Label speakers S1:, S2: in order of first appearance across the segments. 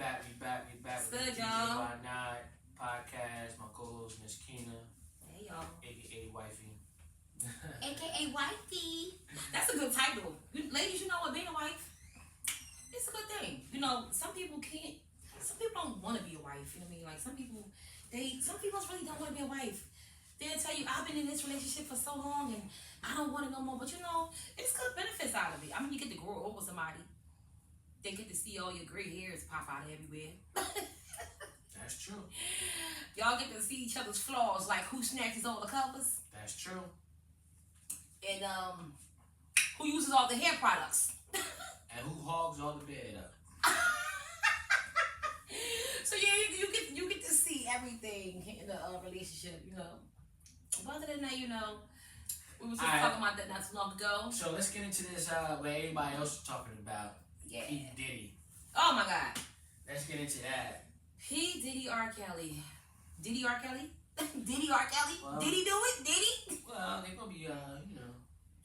S1: back.
S2: Good, y'all.
S1: Why Not podcast. My co-host, Miss Keena.
S2: Hey, y'all.
S1: A.K.A. Wifey.
S2: A.K.A. Wifey. That's a good title. Ladies, you know what? Being a wife, it's a good thing. You know, some people don't want to be a wife. You know what I mean? Like, some people really don't want to be a wife. They'll tell you, I've been in this relationship for so long and I don't want it no more. But, you know, it's good benefits out of it. I mean, you get to grow old with somebody. They get to see all your gray hairs pop out everywhere.
S1: That's true.
S2: Y'all get to see each other's flaws, like who snatches all the covers.
S1: That's true.
S2: And who uses all the hair products.
S1: And who hogs all the bed up.
S2: So yeah, you get to see everything in a relationship, you know. But other than that, you know, we were just talking about that not too long ago.
S1: So let's get into this what everybody else is talking about.
S2: Yeah.
S1: P. Diddy.
S2: Oh my God.
S1: Let's get into that.
S2: P. Diddy R. Kelly. Diddy R. Kelly? Diddy R. Kelly?
S1: Well,
S2: did he do it? Did he?
S1: Well, they're gonna be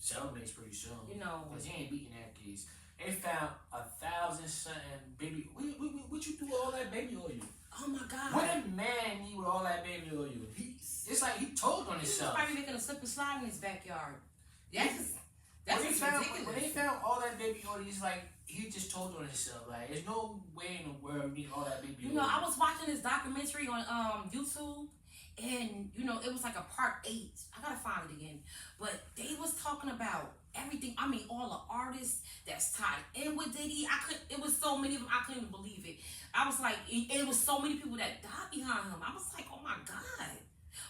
S1: cellmates pretty soon.
S2: You know.
S1: Because he ain't beating that case. They found 1,000 something baby. What you do with all that baby oil?
S2: Oh my God.
S1: What a man need with all that baby oil? It's like he told on himself.
S2: He's probably making a slip and slide in his backyard. That's ridiculous.
S1: When they found all that baby oil, he's like, he just told on himself. Like, there's no way in the world of needing all that baby oil.
S2: You know, I was watching this documentary on YouTube, and you know, it was like a part 8. I gotta find it again, but they was talking about everything. I mean, all the artists that's tied in with Diddy. It was so many of them. I couldn't even believe it. I was like, it was so many people that died behind him. I was like, oh my God.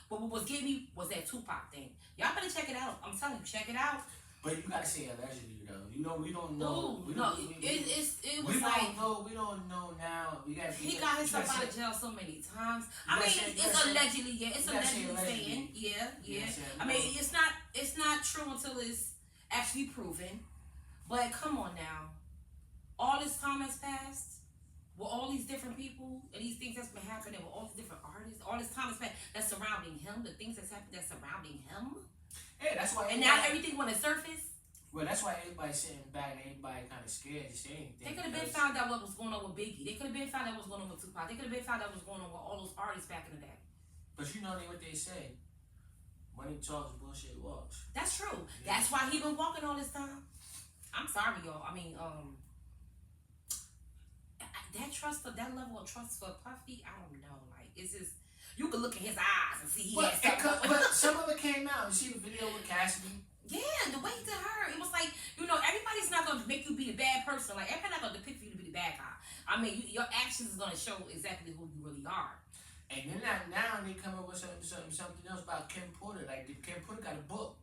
S2: But what was getting me was that Tupac thing. Y'all better check it out. I'm telling you, check it out.
S1: But you gotta say allegedly though. You know, we don't know.
S2: Ooh, we
S1: don't know now.
S2: He got himself out of jail so many times. I mean, it's allegedly, yeah. It's allegedly saying, yeah. I mean, it's not true until it's actually proven. But come on now, all this time has passed. With all these different people and these things that's been happening with all these different artists, all this time has passed that's surrounding him, the things that's happened that's surrounding him.
S1: Yeah, that's why.
S2: And now everything want to surface.
S1: Well, that's why everybody's sitting back and everybody kind of scared to say anything.
S2: They could have been found out what was going on with Biggie. They could have been found out what was going on with Tupac. They could have been found out what was going on with all those artists back in the day.
S1: But you know what they say. Money talks, bullshit walks.
S2: That's true. Yeah. That's why he been walking all this time. I'm sorry, y'all. I mean, that level of trust for Puffy, I don't know. Like, it's just, you could look in his eyes and see
S1: but some of it came out. You see the video with Cassidy?
S2: Yeah, the way to her, it was like, you know, everybody's not going to make you be the bad person. Like, everybody's not going to depict you to be the bad guy. I mean, your actions is going to show exactly who you really are.
S1: And then now they come up with something else about Kim Porter. Like, Kim Porter got a book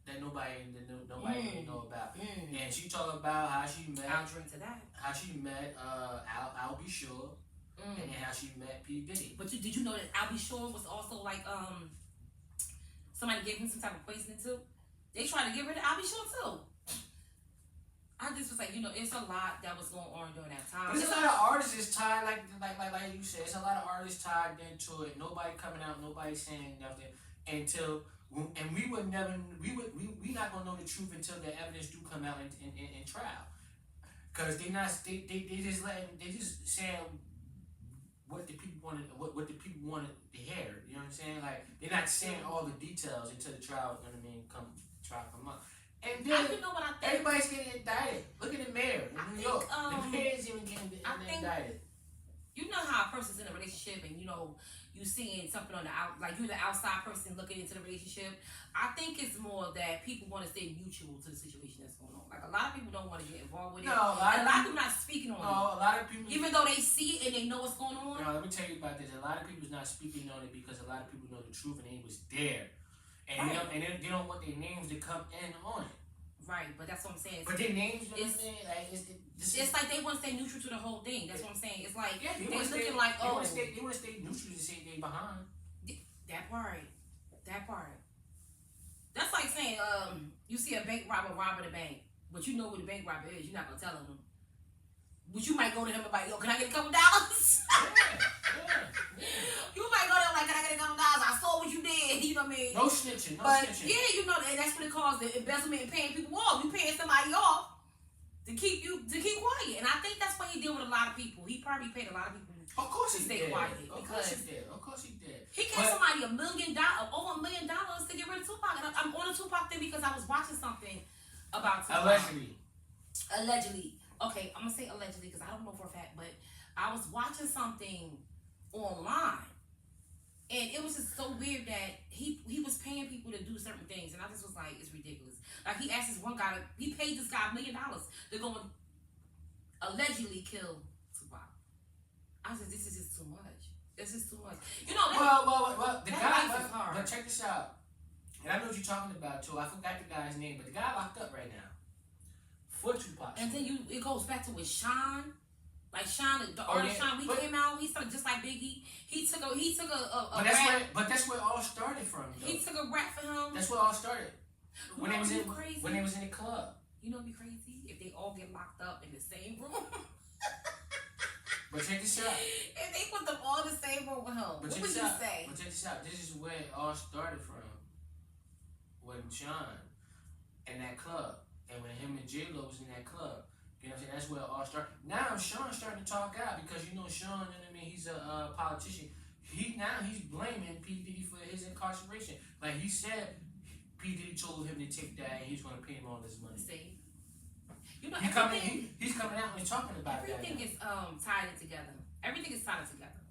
S1: that nobody really know about. And she talked about how she met.
S2: I'll drink to that.
S1: How she met Al B. Sure, and then how she met P. Diddy.
S2: But did you know that Al B. Sure was also like somebody gave him some type of poisoning too? They tried to get rid of Al B. Sure too. I just was like, you know, it's a lot that was going on during that time.
S1: There's a lot of artists tied, like you said. It's a lot of artists tied into it. Nobody coming out, nobody saying nothing until. And we not gonna know the truth until the evidence do come out in trial, because they just saying what the people wanted, what the people wanted to hear. You know what I'm saying? Like, they're not saying all the details until the trial. You know what I mean? Trial come up. And then
S2: you know what I think?
S1: Everybody's getting indicted. Look at the mayor in New York. The mayor's even getting indicted.
S2: You know how a person's in a relationship and, you know, you seeing something on the out, like you're the outside person looking into the relationship. I think it's more that people want to stay mutual to the situation that's going on. Like, a lot of people don't want to get involved with it.
S1: No, a lot of
S2: people not speaking on it.
S1: A lot of people,
S2: even though they see it and they know what's going on.
S1: No, let me tell you about this. A lot of people's not speaking on it because a lot of people know the truth and it was there, and they don't want their names to come in on it.
S2: Right, but that's what I'm saying.
S1: But their names, you know what I'm saying?
S2: It's like they want to stay neutral to the whole thing. That's what I'm saying. It's like
S1: they
S2: looking like,
S1: they want to stay neutral to say they behind.
S2: That part. That's like saying you see a bank robber robbing a bank, but you know who the bank robber is. You're not gonna tell him. But you might go to him and be like, yo, can I get a couple dollars? You might go there like, can I get a couple dollars? I saw what you did. You know what I mean?
S1: No snitching.
S2: Yeah, you know, that's what it calls the embezzlement and paying people off. You paying somebody off to keep quiet. And I think that's what he did with a lot of people. He probably paid a lot of people
S1: Of course
S2: to
S1: he
S2: stay
S1: did.
S2: quiet
S1: Of
S2: because
S1: course he did. Of course he did.
S2: he gave somebody $1 million, over $1 million to get rid of Tupac. And I'm on a Tupac thing because I was watching something about Tupac. Allegedly. Okay, I'm gonna say allegedly because I don't know for a fact, but I was watching something online. And it was just so weird that he was paying people to do certain things, and I just was like, it's ridiculous. Like he asked this one guy, he paid this guy $1 million to go and allegedly kill Tupac. I said, this is just too much. This is too much. You know.
S1: Well, the
S2: that
S1: guy.
S2: life is hard.
S1: But check this out. And I know what you're talking about too. I forgot the guy's name, but the guy locked up right now for Tupac.
S2: And then it goes back to with Sean. Like Sean, the artist Sean, came out. He started just like Biggie. He took a rap.
S1: But that's where it all started from. Though.
S2: He took a rap for him.
S1: That's where it all started. When they was in the club.
S2: You know, it'd be crazy if they all get locked up in the same room.
S1: But check this out.
S2: If they put them all in the same room with him, what would you say?
S1: But check this out. This is where it all started from. When Sean in that club, and when him and J-Lo was in that club. You know what I'm saying? That's where it all started. Now Sean's starting to talk out because you know Sean, you know what I mean, he's a politician. He's blaming P. Diddy for his incarceration. Like he said, P. Diddy told him to take that and he's gonna pay him all this money.
S2: See? You know,
S1: he's coming out and talking about
S2: everything
S1: that.
S2: Everything is tied together. Everything is tied together.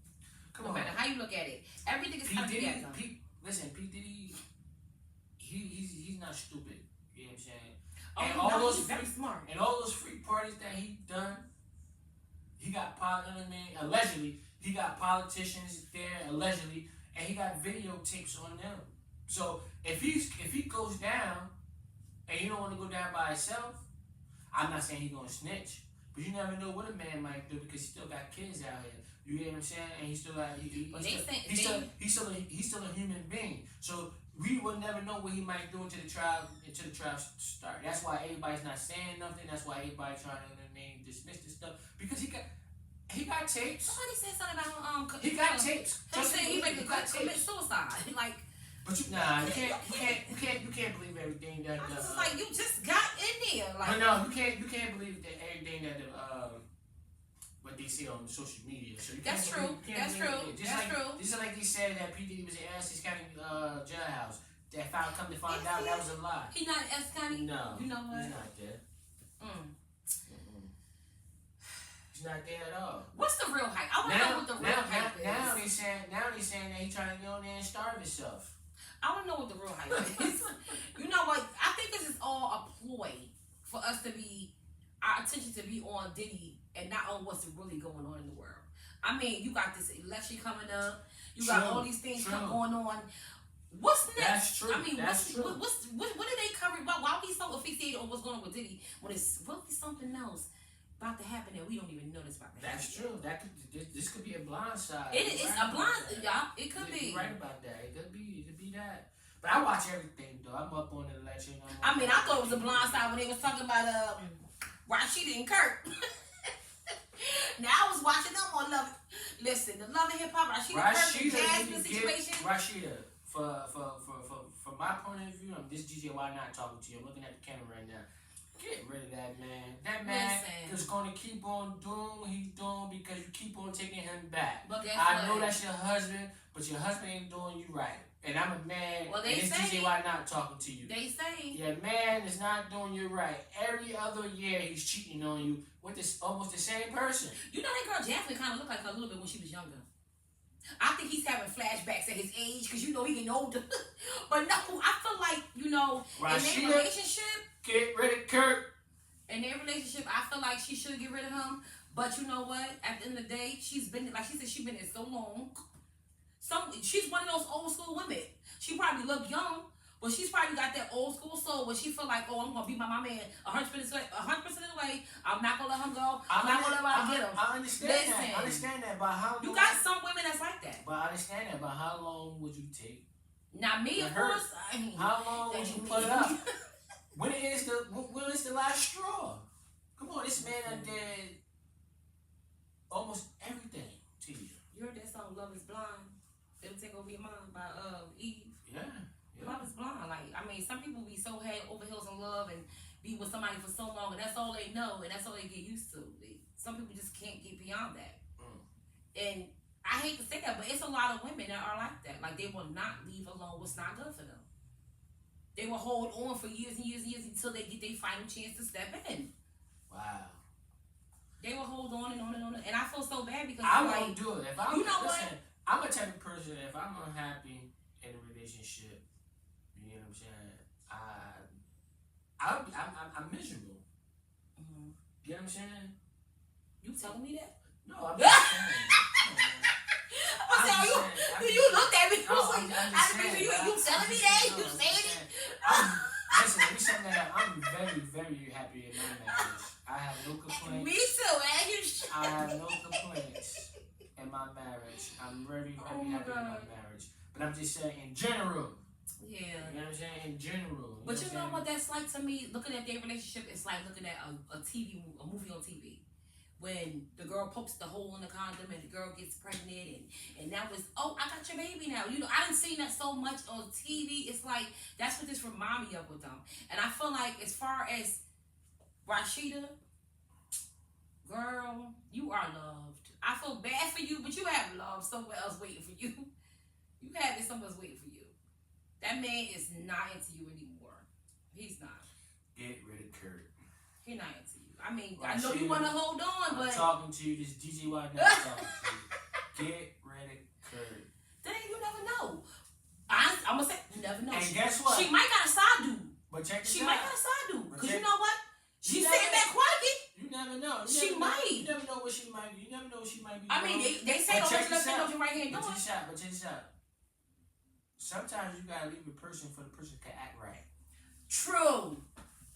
S1: Come on.
S2: No matter how you look at it. Everything is tied together.
S1: Listen, P. Diddy, he's not stupid. You know what I'm saying?
S2: Oh,
S1: And
S2: no,
S1: all those
S2: he's very smart.
S1: And all those freak parties that he done, he got allegedly, he got politicians there, allegedly, and he got videotapes on them. So if he goes down, and you don't want to go down by himself, I'm not saying he's gonna snitch, but you never know what a man might do because he still got kids out here. You get what I'm saying? And he's still still a human being. So we will never know what he might do until the trial start. That's why everybody's not saying nothing. That's why everybody's trying to dismiss this stuff because he got tapes.
S2: Somebody said something about
S1: he got tapes.
S2: He said he commit suicide. Like,
S1: but you can't believe everything that.
S2: I was just like, you just got in there. Like,
S1: but no, you can't believe that everything that what they say on social media. So you
S2: that's true. That's true.
S1: Just like they said that P. Diddy was in Essex County jailhouse. That come to find out that was a lie.
S2: He not in Essex County?
S1: No.
S2: You know what?
S1: He's not there. He's not there at all.
S2: What's the real hype? I want to know what the real hype is.
S1: Now they saying that he's trying to go in there and starve himself.
S2: I want to know what the real hype is. You know what? I think this is all a ploy for us to be, our attention to be on Diddy and not on what's really going on in the world. I mean, you got this election coming up. You got all these things going on. What's next?
S1: That's true.
S2: I mean,
S1: That's true.
S2: What are they covering? Why are we so asphyxiated on what's going on with Diddy when it's really something else about to happen that we don't even know that's about to happen?
S1: That's true. This could be a blind side.
S2: It's a blind, y'all. It could be.
S1: You're right about that. It could be that. But I watch everything though. I'm up on the election.
S2: I thought it was a blind side when they was talking about Rashida and Kirk. Now I was watching them on Love. Listen, the Love and Hip Hop. Rashida Kirk, the situation.
S1: Rashida, from my point of view, this DJ Y not talking to you. I'm looking at the camera right now. Get rid of that man. That man is going to keep on doing what he's doing because you keep on taking him back. I know that's your husband, but your husband ain't doing you right. And I'm a man, and this DJ Y not talking to you.
S2: They say
S1: your man is not doing you right. Every other year he's cheating on you with almost the same person.
S2: You know that girl Jasmine kind of looked like her a little bit when she was younger. I think he's having flashbacks at his age because you know he getting older. But no, I feel like, you know,
S1: Rashida,
S2: in their relationship,
S1: get rid of Kirk.
S2: In their relationship, I feel like she should get rid of him. But you know what? At the end of the day, she's been, like she said, she's been in so long. She's one of those old school women. She probably look young, but she's probably got that old school soul where she feel like, oh, I'm gonna be my man 100% of the way. I'm not gonna let him go. I'm not gonna let him get him.
S1: I understand that. I understand that. But how long?
S2: You got some women that's like that.
S1: But I understand that. But how long would you take?
S2: Not me, of course. I mean,
S1: how long would you put it up? When is the last straw? Come on, this man done did almost everything to you.
S2: You heard that song "Love Is Blind"? It'll Take Over Your Mind by Eve.
S1: Yeah.
S2: Love is blind. Like, I mean, some people be so head over heels in love and be with somebody for so long, and that's all they know, and that's all they get used to. Some people just can't get beyond that. And I hate to say that, but it's a lot of women that are like that. Like, they will not leave alone what's not good for them. They will hold on for years and years and years until they get their final chance to step in.
S1: Wow.
S2: They will hold on and on and on. And I feel so bad because
S1: I won't do it. If I'm,
S2: you know
S1: listen,
S2: what?
S1: I'm a type of person, if I'm unhappy in a relationship, you know what I'm saying? I'm miserable.
S2: Mm-hmm.
S1: You know what I'm saying?
S2: You telling me that?
S1: No, I'm just saying.
S2: You looked at me.
S1: No, I'm just saying.
S2: You telling me that? You saying it?
S1: Listen, let me sum that up. I'm very, very happy in my marriage. I have no complaints.
S2: Me too, man.
S1: I have no complaints in my marriage. I'm very, very happy in my marriage. But I'm just saying in general.
S2: Yeah.
S1: You know what I'm saying? In general.
S2: But you know what that's like to me? Looking at their relationship, it's like looking at a movie on TV. When the girl pokes the hole in the condom and the girl gets pregnant and that was, oh, I got your baby now. You know, I didn't see that so much on TV. It's like, that's what this remind me of with them. And I feel like as far as Rashida, girl, you are loved. I feel bad for you, but you have love somewhere else waiting for you. You have it somewhere else waiting for you. That man is not into you anymore. He's not.
S1: Get rid of Kurt.
S2: He's not into you. I mean,
S1: Rashida,
S2: I know you want to hold on, but...
S1: I'm talking to you. This DJ Watt now talking to you. Get rid of Kurt.
S2: Then you never know. I'm going to say, you never know.
S1: And guess what?
S2: She might got a side dude.
S1: But check this
S2: She
S1: out.
S2: might got a side dude. Because you
S1: check-
S2: know what? She's sitting back quiet.
S1: You never know.
S2: She might.
S1: You never know what she might be. You never know what she might be.
S2: I mean, they say don't let you know your right hand
S1: But
S2: doing.
S1: check this out. Sometimes you gotta leave a person for the person to act right.
S2: True.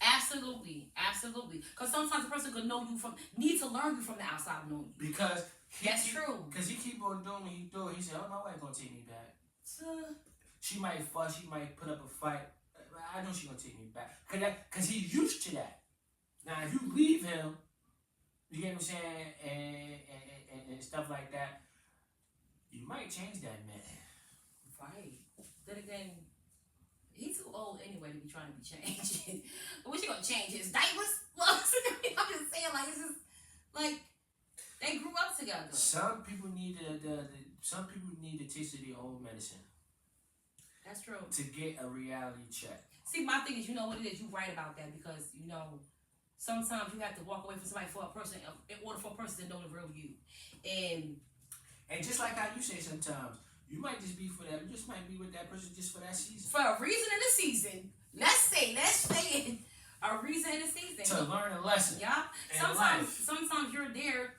S2: Absolutely. Because sometimes a person could know you need to learn you from the outside of knowing you.
S1: Because
S2: that's true.
S1: Because he keep on doing what he do. He said, "Oh, my wife gonna take me back." She might fuss. She might put up a fight. I know she gonna take me back. Cause he's used to that. Now, if you leave him, you get what I'm saying, and stuff like that, you might change that man.
S2: Right. Then again, he's too old anyway to be trying to be changed. But what you gonna change? His diapers? I'm just saying, like, it's just like they grew up together.
S1: Some people need some people need the taste of their own medicine.
S2: That's true.
S1: To get a reality check.
S2: See, my thing is, you know what it is. You're right about that because you know sometimes you have to walk away from somebody for a person in order for a person to know the real you. And
S1: just like how you say sometimes. You might just be for that. You just might be with that person just for that season.
S2: For a reason in the season. Let's say it. A reason in the season.
S1: To learn a lesson.
S2: Yeah. Sometimes you're there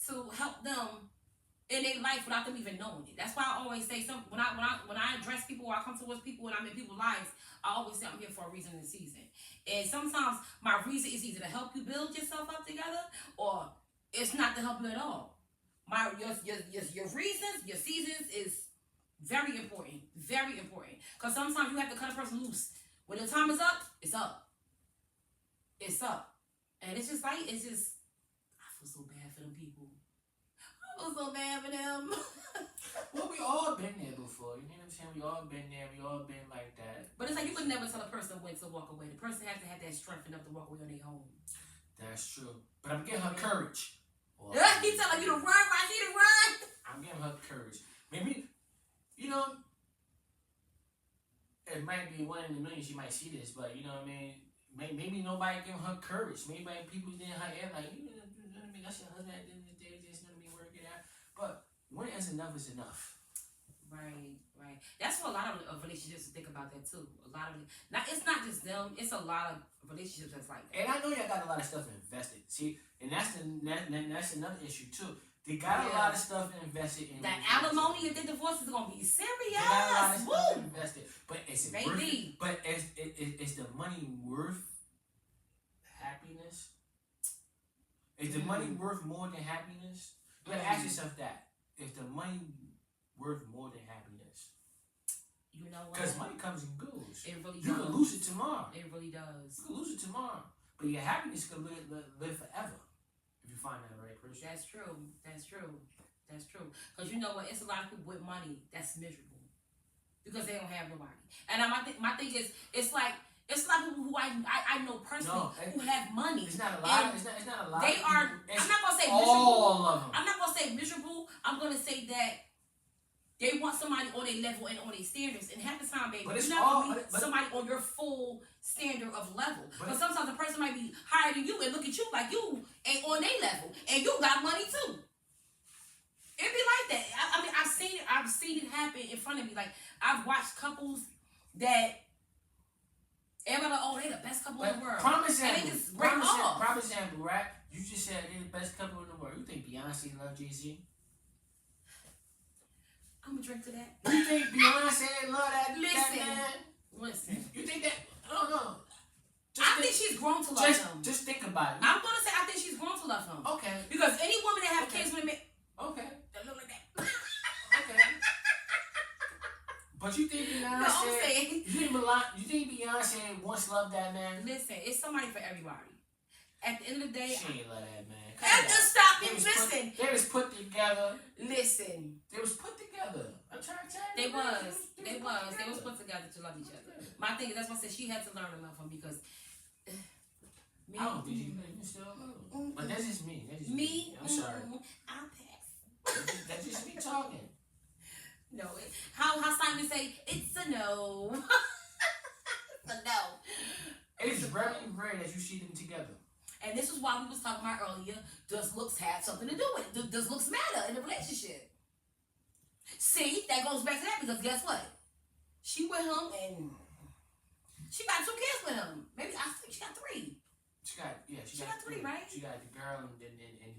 S2: to help them in their life without them even knowing it. That's why I always say when I address people or I come towards people and I'm in people's lives, I always say I'm here for a reason in the season. And sometimes my reason is either to help you build yourself up together or it's not to help you at all. Your reasons, your seasons is very important. Very important. Because sometimes you have to cut a person loose. When the time is up, it's up. It's up. And it's just like, I feel so bad for them people. I feel so bad for them.
S1: Well, we all been there before. You know what I'm saying? We all been there. We all been like that.
S2: But it's like you could never tell a person when to walk away. The person has to have that strength enough to walk away on their own.
S1: That's true. But I'm giving her courage.
S2: He's telling you to run, Rashida, run.
S1: I'm giving her courage. Maybe, you know, it might be one in a million she might see this, but you know what I mean? Maybe nobody giving her courage. Maybe people in her ear like, you know what I mean? That's your husband at the end of the day, just let me work it out. But when is enough is enough.
S2: Right. That's what a lot of relationships think about that too. It's not just them. It's a lot of relationships that's like that.
S1: And I know y'all got a lot of stuff invested. See, and that's another issue too. They got a lot of stuff invested in
S2: that alimony if the divorce is gonna be serious.
S1: They got a lot of stuff invested, but is it
S2: Maybe.
S1: worth it? But is the money worth happiness? Is the money worth more than happiness? You gotta ask yourself that. Is the money worth more than happiness?
S2: You know what?
S1: Because money comes and goes.
S2: It really does.
S1: You can lose it tomorrow.
S2: It really does.
S1: You can lose it tomorrow, but your happiness can live forever if you find that right person.
S2: That's true. Because you know what? It's a lot of people with money that's miserable because they don't have nobody. And my thing is, it's like It's a lot of people who I know personally
S1: No,
S2: who have money.
S1: It's not a lot.
S2: And
S1: It's not a lot.
S2: they are.
S1: It's
S2: I'm not gonna say
S1: all
S2: miserable.
S1: of them.
S2: I'm not gonna say miserable. I'm gonna say that they want somebody on their level and on their standards. And half the time, baby,
S1: But it's
S2: you're not
S1: all-
S2: gonna meet
S1: but-
S2: somebody on your full standard of level.
S1: But
S2: But sometimes a person might be higher than you and look at you like you ain't on their level, and you got money too. It be like that. I mean, I've seen it happen in front of me. Like I've watched couples that everybody like, oh, they the best couple in the world.
S1: Prime
S2: And
S1: example.
S2: they just break off.
S1: Prime example, right? You just said they're the best couple in the world. You think Beyonce love Jay-Z?
S2: I'm gonna drink to that.
S1: You think Beyonce love that
S2: Listen.
S1: man?
S2: Listen.
S1: You think that? I don't know.
S2: I think she's grown to love him.
S1: Just think about it.
S2: I'm gonna say I think she's grown to love him.
S1: Okay.
S2: Because any woman that have
S1: Okay.
S2: kids with a man
S1: Okay.
S2: that look like that.
S1: Okay. But you think
S2: No, I'm
S1: Beyonce?
S2: saying.
S1: You think Beyonce once loved that man?
S2: Listen, it's somebody for everybody. At the end of the day,
S1: She ain't love that man.
S2: and just stop
S1: They
S2: and
S1: was
S2: listen.
S1: They was put together.
S2: Listen.
S1: They was put together. I'm trying to tell you.
S2: They was put together to love each other. My thing is that's why I said she had to learn to love him because me.
S1: I don't think you still love him. But that's just me. That's just
S2: Me.
S1: I'm sorry.
S2: I'll pass.
S1: That's just me talking.
S2: No, how Simon say it's a no. It's a no.
S1: It's very rare that you see them together.
S2: And this is why we was talking about earlier. Does looks have something to do with it? Does looks matter in a relationship? See, that goes back to that because guess what? She with him and she got 2 kids with him. Maybe I think she got 3.
S1: She got
S2: 3, right?
S1: She got the girl and the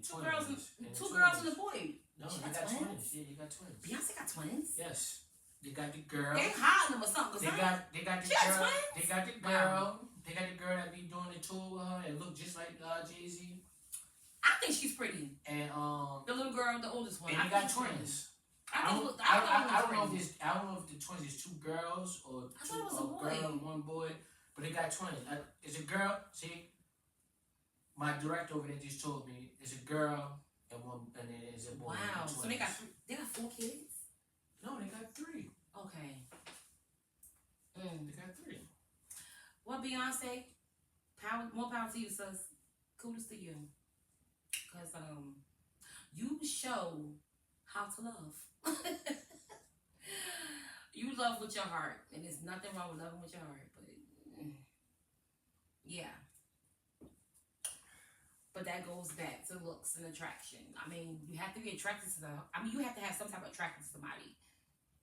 S2: Two
S1: twins.
S2: girls and
S1: the
S2: two
S1: twins.
S2: girls and a boy.
S1: No,
S2: She
S1: they
S2: got
S1: got
S2: twins?
S1: twins. Yeah, they got twins.
S2: Beyonce got twins.
S1: Yes, they got the girl.
S2: They hiding them or something.
S1: They got the
S2: She got
S1: girl.
S2: twins?
S1: They got the girl. They got the girl that be doing the tour with her that look just like Jay-Z.
S2: I think she's pretty.
S1: And
S2: The little girl, the oldest one.
S1: and
S2: I
S1: they got
S2: think she's pretty.
S1: twins.
S2: I
S1: don't
S2: don't
S1: know if the twins is 2 girls or
S2: I thought it was a boy.
S1: girl and 1 boy, but they got twins. It's a girl. See, my director over there just told me it's a girl and then it's a boy.
S2: Wow.
S1: And
S2: So they got 4 kids.
S1: no, they got 3.
S2: Okay.
S1: They got 3.
S2: Well, Beyonce, more power to you, sis. Kudos to you. Because you show how to love. You love with your heart. And there's nothing wrong with loving with your heart. But, yeah. But that goes back to looks and attraction. I mean, you have to be attracted to you have to have some type of attraction to somebody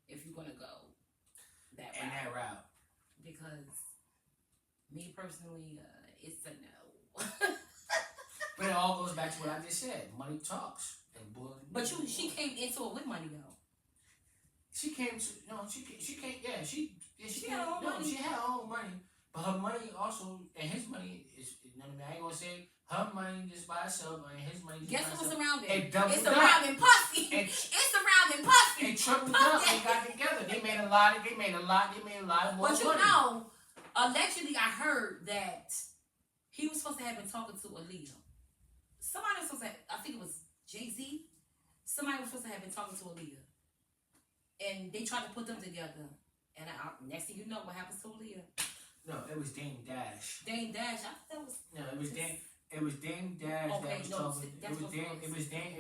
S2: if you're going to go that route. Because me personally, it's a no.
S1: But it all goes back to what I just said. Money talks. And boy,
S2: But she came into it with money though.
S1: She came to she came yeah she
S2: had her own money.
S1: She had her own money, but her money also and his money is I ain't gonna say her money just by itself and his money.
S2: Guess what was around it?
S1: It doubled
S2: It's
S1: up.
S2: around and puffy.
S1: It-
S2: It's around and puffy.
S1: They tripled up. They got together. They made a lot more
S2: But you
S1: money.
S2: know, allegedly, I heard that he was supposed to have been talking to Aaliyah. Somebody was supposed to, I think it was Jay-Z. Somebody was supposed to have been talking to Aaliyah. And they tried to put them together. And next thing you know, what happens to Aaliyah?
S1: No, it was Dame Dash.
S2: Dame Dash, I thought that was...
S1: No, it was Dame. It was Dame Dash
S2: Okay,
S1: that was
S2: no,
S1: talking.
S2: that's what it was.
S1: It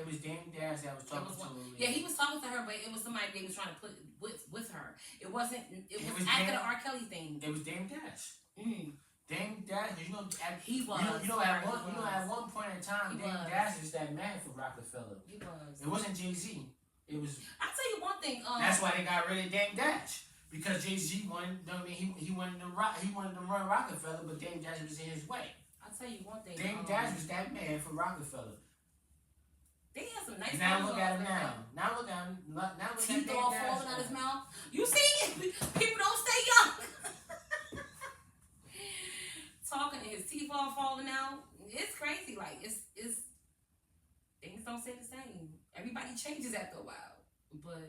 S1: was Dame Dash that was talking to Aaliyah.
S2: Yeah, he was talking to her, but it was somebody they was trying to put with her. It wasn't. It was
S1: was
S2: after
S1: Dame-
S2: the R. Kelly thing.
S1: It was Dame Dash.
S2: Mm.
S1: Dame Dash,
S2: He was.
S1: at one point in time,
S2: He
S1: Dame
S2: was.
S1: Dash is that man for Rockefeller.
S2: He was.
S1: It wasn't Jay-Z. It was.
S2: I'll tell you one thing.
S1: That's why they got rid of Dame Dash because Jay-Z wanted. I mean, he wanted to run Rockefeller, but Dame Dash was in his way.
S2: I'll tell you one thing.
S1: Dame Dash was that man for Rockefeller.
S2: They had some nice.
S1: Now
S2: songs
S1: look at him
S2: off
S1: now.
S2: there.
S1: Now look at him. Now look at
S2: Teeth
S1: Dame
S2: all
S1: Dash
S2: falling out
S1: now.
S2: his mouth. You see, people don't stay young. Talking, his teeth all falling out. It's crazy. Like it's things don't stay the same. Everybody changes after a while, but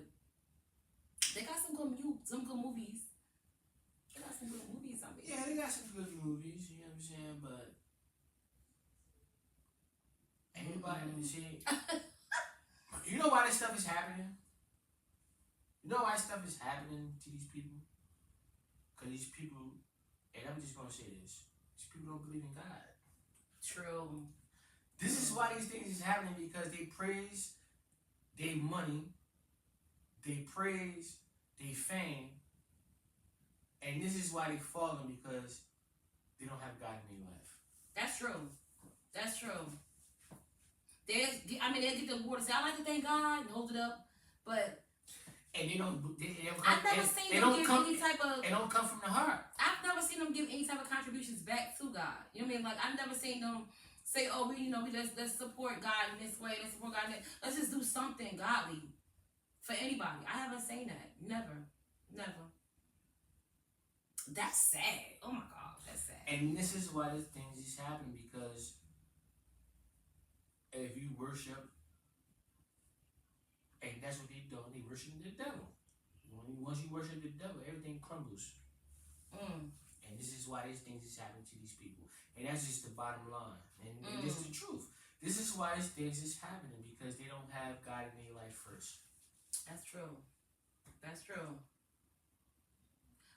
S2: they got some good movies. They got some good movies. I mean,
S1: Yeah, they got some good movies. You know what I'm saying, but everybody see. You know why this stuff is happening? You know why stuff is happening to these people? Because these people and I'm just gonna say this: these people don't believe in God.
S2: True.
S1: This is why these things is happening because they praise their money, they praise their fame, and this is why they falling because they don't have God in their life.
S2: That's true. That's true. They get the award and say, I like to thank God and hold it up, but
S1: and they don't.
S2: I've never seen them give any type of.
S1: It don't come from the heart.
S2: I've never seen them give any type of contributions back to God. You know what I mean? Like I've never seen them say, "Oh, let's support God in this way. Let's support God. Let's just do something godly for anybody." I haven't seen that. Never. That's sad. Oh my God, that's sad.
S1: And this is why this things is happening because if you worship, and that's what they do, they worship the devil. Once you worship the devil, everything crumbles. And this is why these things is happening to these people. And that's just the bottom line. And this is the truth. This is why these things is happening because they don't have God in their life first.
S2: That's true. That's true.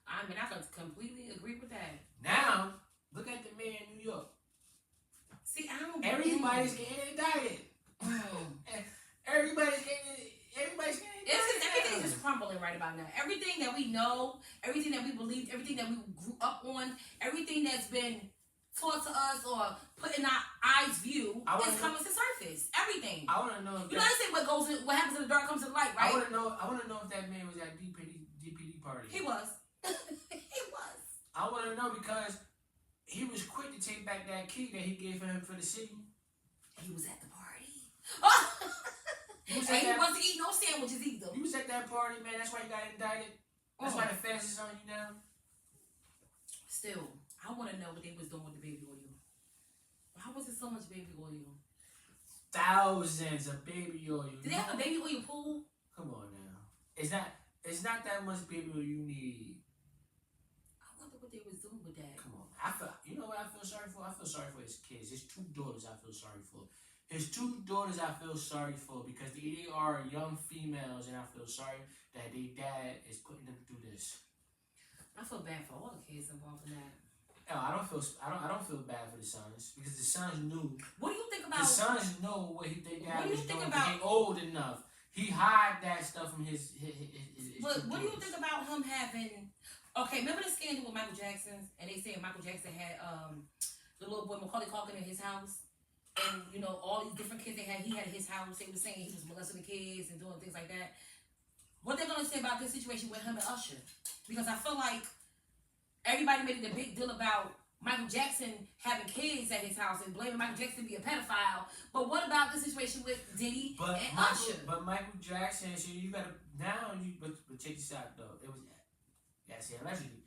S2: I mean, I can completely agree with that.
S1: Now, look at the man in New York.
S2: See, I don't.
S1: Everybody's getting indicted. Everybody's getting
S2: everything is crumbling right about now. Everything that we know, everything that we believed, everything that we grew up on, everything that's been taught to us or put in our eyes view is coming to surface. Everything.
S1: I want to know if
S2: you know what happens in the dark comes to the light, right?
S1: I want to know if that man was at DPD party.
S2: He was. He was.
S1: I want to know because he was quick to take back that key that he gave him for the city.
S2: He was at the party. He wasn't eating no sandwiches either.
S1: You was at that party, man. That's why you got indicted. That's why the fence is on you now.
S2: Still, I want to know what they was doing with the baby oil. How was it so much baby oil?
S1: Thousands of baby oil.
S2: Did they have a baby oil pool?
S1: Come on now. It's not that much baby oil you need.
S2: I wonder what they was doing with that.
S1: Come on. You know what I feel sorry for? I feel sorry for his kids. His two daughters I feel sorry for. His two daughters I feel sorry for because they are young females and I feel sorry that their dad is putting them through this.
S2: I feel bad for all the kids involved in that.
S1: No, I don't feel bad for the sons because the sons knew.
S2: What do you think about
S1: the sons know what their dad was doing?
S2: About,
S1: they old enough. He hide that stuff from his
S2: But what do you think about him having? Okay, remember the scandal with Michael Jackson, and they said Michael Jackson had the little boy Macaulay Culkin in his house, and all these different kids he had in his house. They were saying he was molesting the kids and doing things like that. What they're gonna say about this situation with him and Usher? Because I feel like everybody made it a big deal about Michael Jackson having kids at his house and blaming Michael Jackson to be a pedophile. But what about the situation with Diddy and Usher?
S1: But Michael Jackson, so you gotta but check this out though. It was allegedly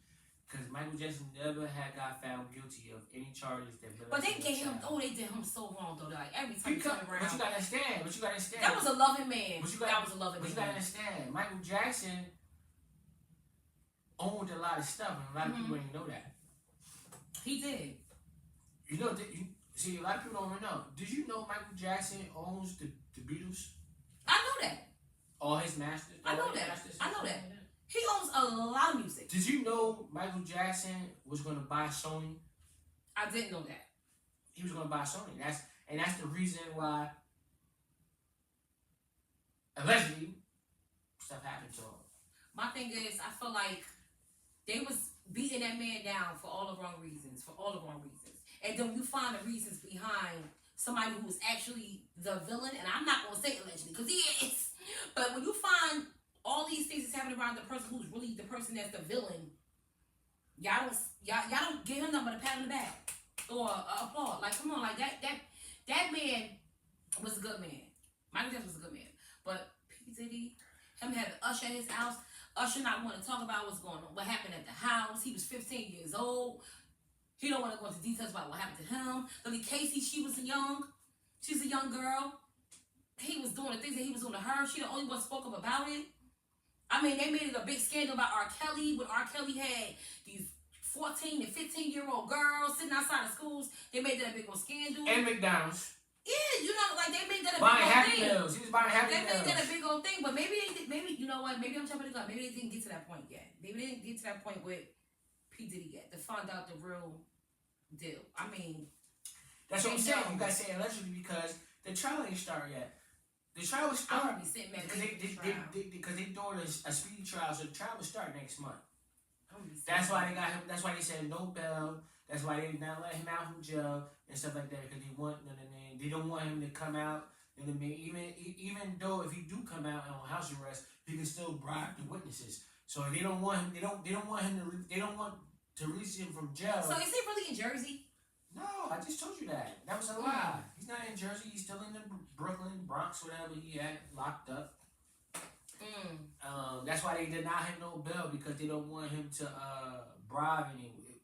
S1: because Michael Jackson never got found guilty of any charges that.
S2: But they gave him. Oh, they did him so wrong though. Like every time he turned around.
S1: But you gotta understand.
S2: That was a loving man. That was a loving man.
S1: But you gotta understand. Michael Jackson owned a lot of stuff, and a lot of people didn't know that.
S2: He did.
S1: See, a lot of people don't even know. Did you know Michael Jackson owns the Beatles?
S2: I know that.
S1: All his masters.
S2: I know that. He owns a lot of music.
S1: Did you know Michael Jackson was going to buy Sony?
S2: I didn't know that.
S1: He was going to buy Sony. That's the reason why allegedly stuff happened to him.
S2: My thing is, I feel like they was beating that man down for all the wrong reasons. And then you find the reasons behind somebody who is actually the villain. And I'm not going to say allegedly because he is. But when you find all these things that's happening around the person who's really the person that's the villain, y'all don't give him nothing but a pat on the back or applaud. Like, come on, like that man was a good man. Michael Jackson was a good man. But P. Diddy, him having Usher at his house, Usher not want to talk about what's going on, what happened at the house. He was 15 years old. He don't want to go into details about what happened to him. Lily Casey, she's a young girl. He was doing the things that he was doing to her. She the only one spoke up about it. I mean, they made it a big scandal about R. Kelly when R. Kelly had these 14 and 15-year-old girls sitting outside of schools. They made that a big old scandal.
S1: And McDonald's.
S2: Yeah, like they made that a
S1: buying
S2: big old
S1: Happy
S2: thing.
S1: Meals. He was buying Happy Meals.
S2: They made that a big old thing, but maybe you know what? Maybe I'm jumping the gun. Maybe they didn't get to that point yet. Maybe they didn't get to that point with P. Diddy yet to find out the real deal. I mean,
S1: that's what I'm
S2: they
S1: saying.
S2: know.
S1: You gotta say allegedly because the trial ain't started yet. The trial will
S2: I'm
S1: start
S2: gonna be sitting back
S1: because they doing a speedy trial, so the trial will start next month.
S2: That's
S1: That's why they got him. That's why they said no bail. That's why they did not let him out from jail and stuff like that because they don't want him to come out. You know what I mean? Even though if he do come out on house arrest, he can still bribe the witnesses. So they don't want him. They don't want him to. They don't want to release him from jail.
S2: So is he really in Jersey?
S1: No, I just told you that. That was a lie. He's not in Jersey. He's still in the Brooklyn, Bronx, whatever he at, locked up. That's why they deny him no bail because they don't want him to bribe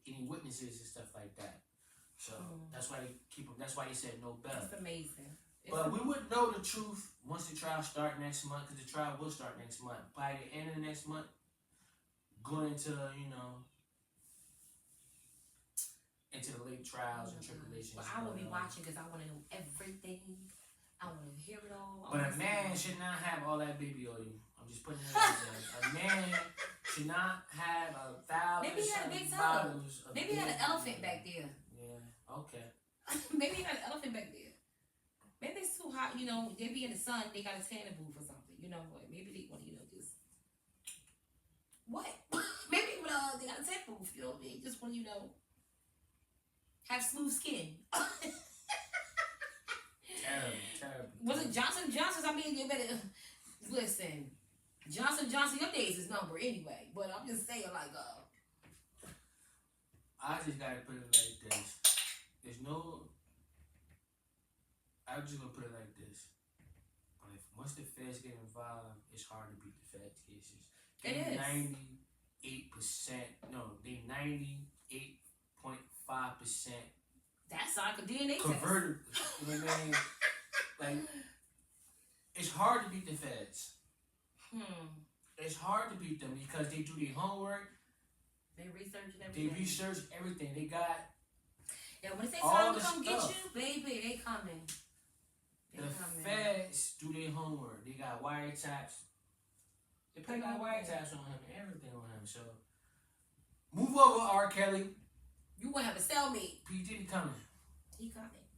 S1: any witnesses and stuff like that. So that's why they keep him. That's why they said no bail.
S2: That's amazing.
S1: But we would know the truth once the trial start next month because the trial will start next month. By the end of next month, going into into the late trials and tribulations.
S2: But I will be watching because I want to know everything. I want to hear it all.
S1: But a man should not have all that baby oil. I'm just putting it out there. A man should not have 1,000
S2: Maybe he had a big
S1: bottles of
S2: Maybe he had an elephant back there.
S1: Yeah, okay.
S2: Maybe he had an elephant back there. Maybe it's too hot, they be in the sun, they got a tanning booth or something. You know what? Maybe they want to, just. What? Maybe they got a tanning booth, they just want have smooth skin.
S1: Terrible.
S2: Was it Johnson Johnson's? I mean, you better listen. Johnson Johnson, your days is number anyway. But I'm just saying,
S1: I just gotta put it like this. I'm just gonna put it like this. But once the feds get involved, it's hard to beat the feds cases.
S2: It is.
S1: 98%. No, they 98.5%.
S2: That's like a DNA
S1: converted. You know what I mean? Like, it's hard to beat the feds. It's hard to beat them because they do their homework.
S2: They research everything.
S1: They research everything. They got.
S2: Yeah, when it's
S1: all
S2: time to
S1: the
S2: come
S1: stuff.
S2: get you, baby, they coming.
S1: The feds do their homework. They got wiretaps. They probably got wiretaps on him and everything on him. So, move over, R. Kelly.
S2: You gonna have a cellmate.
S1: P. Diddy coming.
S2: He coming.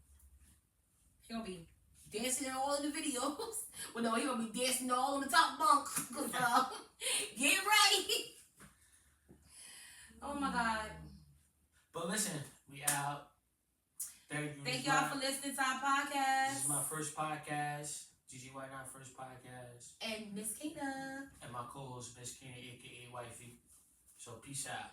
S2: He gonna be dancing in all of the videos. Well, no, he gonna be dancing all on the top bunk. Cause get ready. Oh my God.
S1: But listen, we out. Thank you.
S2: Thank y'all for listening to our podcast.
S1: This is my first podcast. GG White Not first podcast.
S2: And Miss Kina.
S1: And my co-host, Miss Kina, aka Wifey. So peace out.